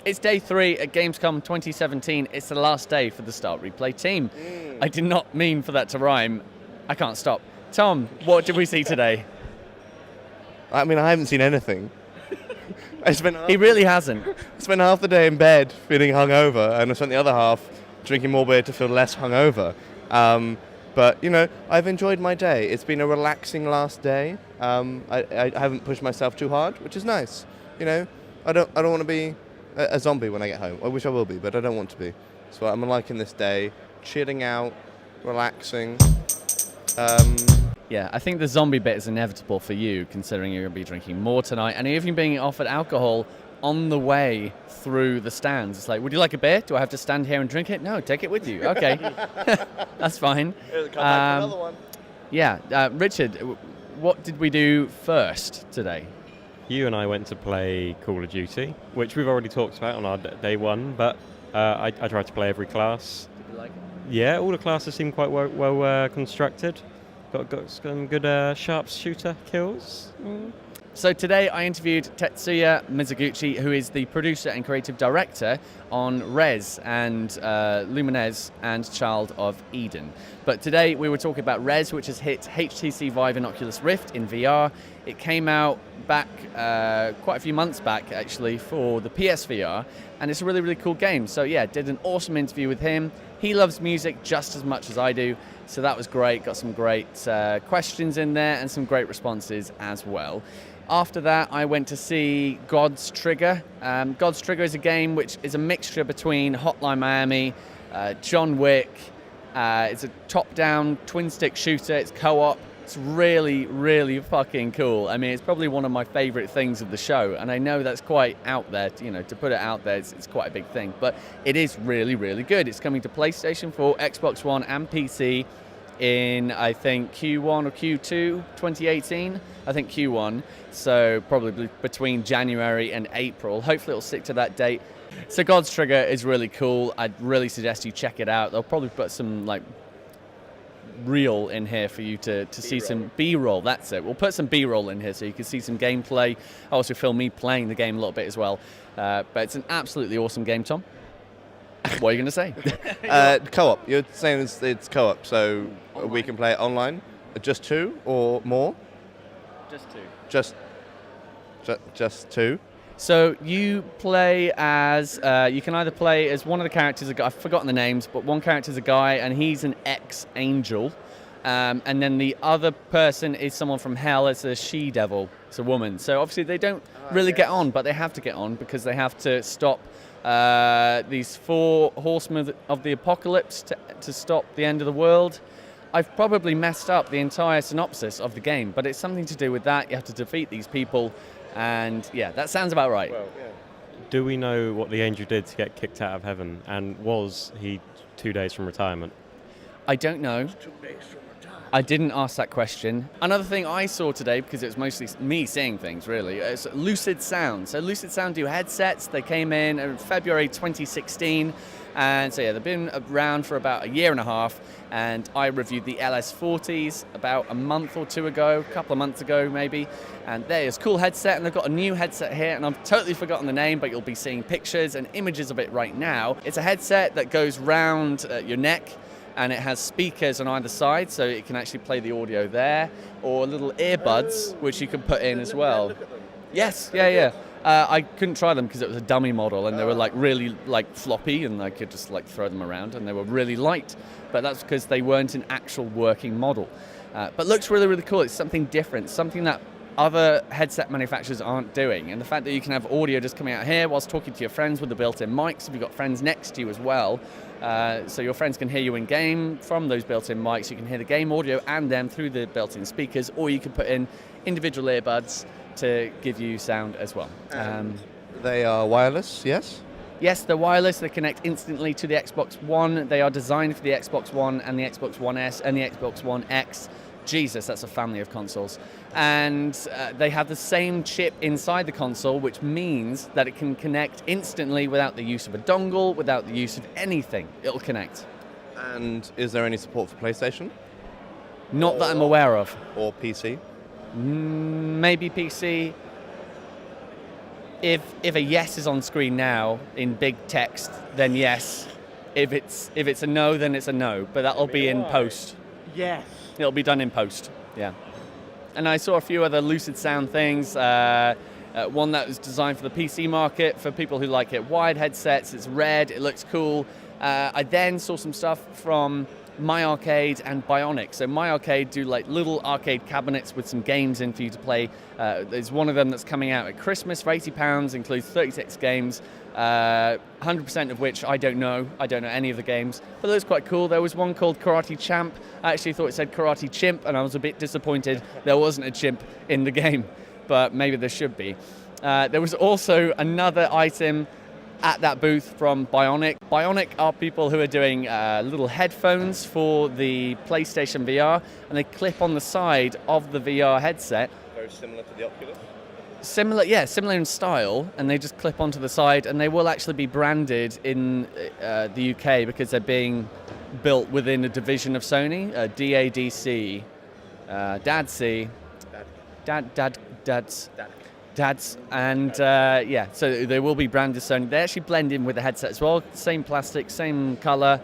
It's day 3 at Gamescom 2017. It's the last day for the Start Replay team. I did not mean for that to rhyme. I can't stop. Tom, what did we see today? I mean, I haven't seen anything. He really hasn't. I spent half the day in bed feeling hungover, and I spent the other half drinking more beer to feel less hungover. But, you know, I've enjoyed my day. It's been a relaxing last day. I haven't pushed myself too hard, which is nice. You know, I don't want to be a zombie when I get home. I wish I will be, but I don't want to be. So I'm liking this day, chilling out, relaxing. Yeah, I think the zombie bit is inevitable for you, considering you're going to be drinking more tonight, and even being offered alcohol on the way through the stands. It's like, would you like a beer? Do I have to stand here and drink it? No, take it with you. Okay, that's fine. Come back for another one. Yeah, Richard, what did we do first today? You and I went to play Call of Duty, which we've already talked about on our day one, but I tried to play every class. Did you like it? Yeah, all the classes seem quite well constructed. Got some good sharpshooter kills. So today I interviewed Tetsuya Mizuguchi, who is the producer and creative director on Rez and Lumines and Child of Eden. But today we were talking about Rez, which has hit HTC Vive and Oculus Rift in VR. It came out back quite a few months back, actually, for the PSVR, and it's a really, really cool game. So yeah, did an awesome interview with him. He loves music just as much as I do, so that was great. Got some great questions in there and some great responses as well. After that, I went to see God's Trigger. God's Trigger is a game which is a mixture between Hotline Miami, John Wick. It's a top-down twin-stick shooter. It's co-op. It's really, really fucking cool. I mean, it's probably one of my favorite things of the show, and I know that's quite out there. You know, to put it out there, it's quite a big thing, but it is really, really good. It's coming to PlayStation 4, Xbox One, and PC in, I think, Q1 or Q2 2018. I think Q1, so probably between January and April. Hopefully it'll stick to that date. So God's Trigger is really cool. I'd really suggest you check it out. They'll probably put some like reel in here for you to see some B-roll. That's it. We'll put some B-roll in here so you can see some gameplay. I also film me playing the game a little bit as well. But it's an absolutely awesome game, Tom. What are you going to say? Co-op. You're saying it's co-op, so online. We can play it online. Just 2 or more? Just 2. Just 2. So you play as, you can either play as one of the characters, I've forgotten the names, but one character's a guy and he's an ex-angel. And then the other person is someone from hell. It's a she-devil. It's a woman. So obviously they don't really get on, but they have to get on because they have to stop these 4 horsemen of the apocalypse to stop the end of the world. I've probably messed up the entire synopsis of the game, but it's something to do with that. You have to defeat these people, and yeah, that sounds about right. Well, yeah. Do we know what the angel did to get kicked out of heaven, and was he 2 days from retirement? I don't know. I didn't ask that question. Another thing I saw today, because it was mostly me seeing things really, is Lucid Sound. So Lucid Sound do headsets. They came in February 2016. And so yeah, they've been around for about a year and a half. And I reviewed the LS40s about a month or two ago, a couple of months ago maybe. And there's a cool headset, and they've got a new headset here, and I've totally forgotten the name, but you'll be seeing pictures and images of it right now. It's a headset that goes round your neck, and it has speakers on either side, so it can actually play the audio there, or little earbuds, which you can put in as well. Yes, yeah. I couldn't try them because it was a dummy model, and they were like really like floppy, and I could just like throw them around, and they were really light. But that's because they weren't an actual working model. But looks really, really cool. It's something different, something that other headset manufacturers aren't doing. And the fact that you can have audio just coming out here whilst talking to your friends with the built-in mics, if you've got friends next to you as well, so your friends can hear you in game from those built-in mics. You can hear the game audio and them through the built-in speakers, or you can put in individual earbuds to give you sound as well. They are wireless, yes? Yes, they're wireless. They connect instantly to the Xbox One. They are designed for the Xbox One and the Xbox One S and the Xbox One X. Jesus, that's a family of consoles. And they have the same chip inside the console, which means that it can connect instantly without the use of a dongle, without the use of anything. It'll connect. And is there any support for PlayStation? Not that I'm aware of. Or PC? Maybe PC. if a yes is on screen now in big text, then yes. If it's a no, then it's a no. But that'll be in post. Yes. It'll be done in post. Yeah. And I saw a few other Lucid Sound things. One that was designed for the PC market for people who like it. Wired headsets. It's red. It looks cool. I then saw some stuff from My Arcade and Bionic. So My Arcade do like little arcade cabinets with some games in for you to play. There's one of them that's coming out at Christmas for £80, includes 36 games, 100% of which I don't know. I don't know any of the games, but it looks quite cool. There was one called Karate Champ. I actually thought it said Karate Chimp, and I was a bit disappointed there wasn't a chimp in the game, but maybe there should be. There was also another item at that booth from Bionic. Bionic are people who are doing little headphones for the PlayStation VR, and they clip on the side of the VR headset. Very similar to the Oculus. Similar in style, and they just clip onto the side, and they will actually be branded in the UK because they're being built within a division of Sony, DADC, Dads, and so they will be branded Sony. They actually blend in with the headset as well, same plastic, same color.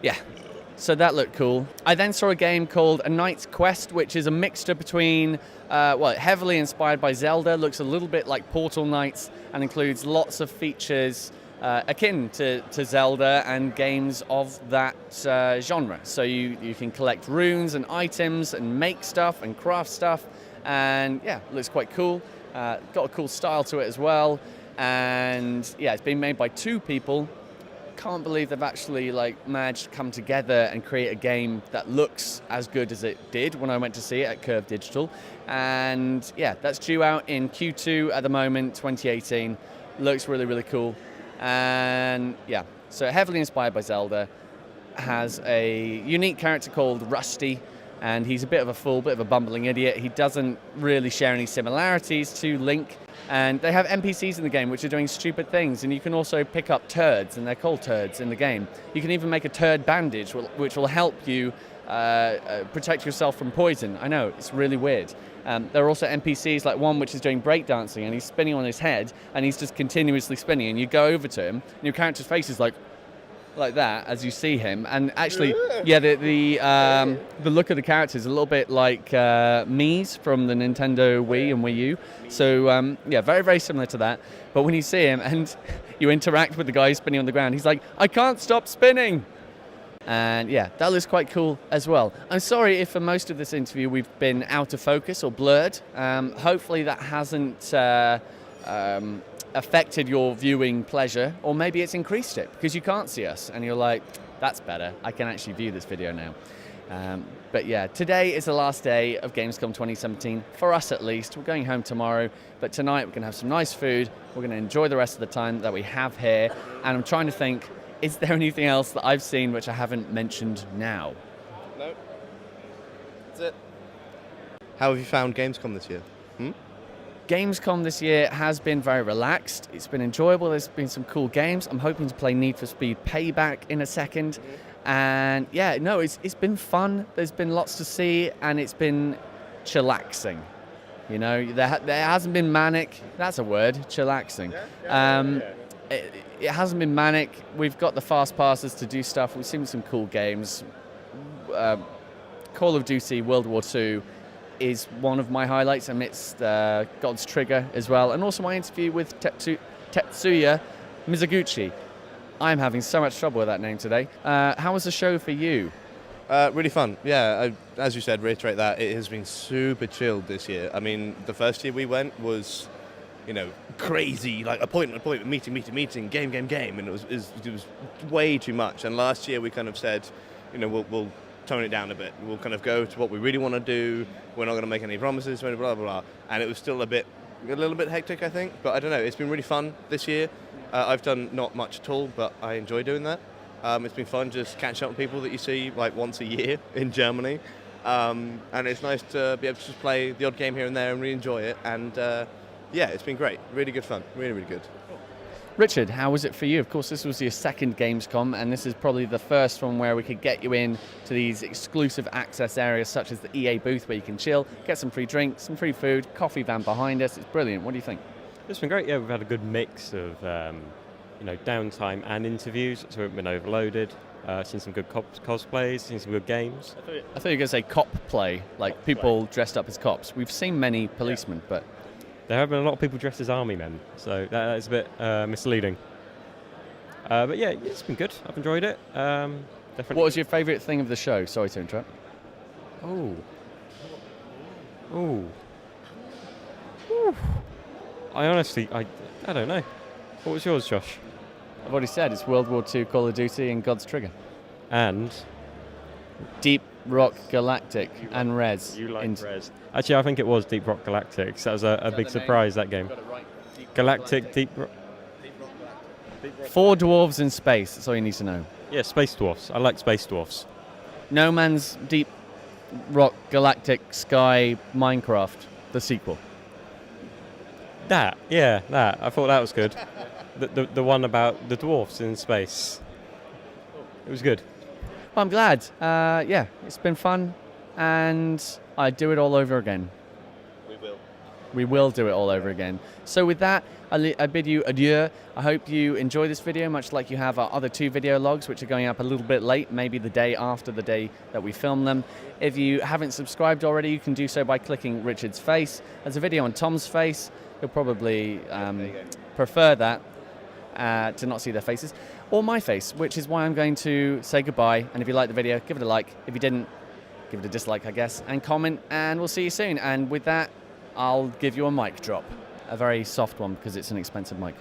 Yeah, so that looked cool. I then saw a game called A Knight's Quest, which is a mixture between, heavily inspired by Zelda, looks a little bit like Portal Knights, and includes lots of features akin to Zelda and games of that genre. So you can collect runes and items and make stuff and craft stuff. And yeah, it looks quite cool. Got a cool style to it as well. And yeah, it's been made by two people. Can't believe they've actually managed to come together and create a game that looks as good as it did when I went to see it at Curve Digital. And yeah, that's due out in Q2 at the moment, 2018. Looks really, really cool. And yeah, so heavily inspired by Zelda. Has a unique character called Rusty. And he's a bit of a fool, bit of a bumbling idiot. He doesn't really share any similarities to Link. And they have NPCs in the game which are doing stupid things. And you can also pick up turds, and they're called turds in the game. You can even make a turd bandage, which will help you protect yourself from poison. I know, it's really weird. There are also NPCs, like one which is doing breakdancing, and he's spinning on his head, and he's just continuously spinning. And you go over to him, and your character's face is like that as you see him, and actually, yeah, the look of the character is a little bit like Mii's from the Nintendo Wii and Wii U. So yeah, very, very similar to that. But when you see him and you interact with the guy spinning on the ground, he's like, "I can't stop spinning." And yeah, that looks quite cool as well. I'm sorry if for most of this interview we've been out of focus or blurred. Hopefully that hasn't affected your viewing pleasure, or maybe it's increased it because you can't see us and you're like, that's better, I can actually view this video now. But yeah, today is the last day of Gamescom 2017, for us at least. We're going home tomorrow, but tonight we're going to have some nice food, we're going to enjoy the rest of the time that we have here, and I'm trying to think, is there anything else that I've seen which I haven't mentioned now? No. That's it. How have you found Gamescom this year? Gamescom this year has been very relaxed. It's been enjoyable. There's been some cool games. I'm hoping to play Need for Speed Payback in a second. And yeah, no, it's been fun. There's been lots to see, and it's been chillaxing. You know, there hasn't been manic. That's a word, chillaxing. It hasn't been manic. We've got the fast passes to do stuff. We've seen some cool games. Call of Duty World War II is one of my highlights amidst God's Trigger as well, and also my interview with Tetsuya Mizuguchi. I'm having so much trouble with that name today. How was the show for you? Really fun. Yeah, as you said, reiterate that it has been super chilled this year. I mean, the first year we went was, crazy, like appointment, meeting, game, and it was way too much. And last year we kind of said, we'll tone it down a bit. We'll kind of go to what we really want to do. We're not going to make any promises, blah, blah, blah. And it was still a little bit hectic, I think. But I don't know, it's been really fun this year. I've done not much at all, but I enjoy doing that. It's been fun just catching up with people that you see like once a year in Germany. And it's nice to be able to just play the odd game here and there and really enjoy it. And yeah, it's been great. Really good fun. Really, really good. Richard, how was it for you? Of course, this was your second Gamescom, and this is probably the first one where we could get you in to these exclusive access areas such as the EA booth where you can chill, get some free drinks, some free food, coffee van behind us. It's brilliant. What do you think? It's been great. Yeah, we've had a good mix of downtime and interviews, so we haven't been overloaded. Seen some good cosplays, seen some good games. I thought you were going to say cop play, like people dressed up as cops. We've seen many policemen, but There have been a lot of people dressed as army men, so that is a bit misleading. But yeah, it's been good. I've enjoyed it. Definitely. what was your favourite thing of the show? Sorry to interrupt. Oh. I honestly, I don't know. What was yours, Josh? I've already said it's World War II, Call of Duty, and God's Trigger. And Deep Rock Galactic and Res. you like Res? Actually, I think it was Deep Rock Galactic. That was a big surprise, that game. Galactic, Deep Rock. 4 dwarves in space. That's all you need to know. Yeah, Space Dwarfs. I like Space Dwarfs. No Man's Deep Rock Galactic Sky Minecraft, the sequel. That. I thought that was good. The one about the dwarfs in space. It was good. Well, I'm glad. Yeah, it's been fun, and I'd do it all over again. We will do it all over again. So with that, I bid you adieu. I hope you enjoy this video, much like you have our other 2 video logs, which are going up a little bit late, maybe the day after the day that we film them. If you haven't subscribed already, you can do so by clicking Richard's face. There's a video on Tom's face. He'll probably prefer that to not see their faces, or my face, which is why I'm going to say goodbye. And if you liked the video, give it a like. If you didn't, give it a dislike, I guess, and comment, and we'll see you soon. And with that, I'll give you a mic drop, a very soft one because it's an expensive mic.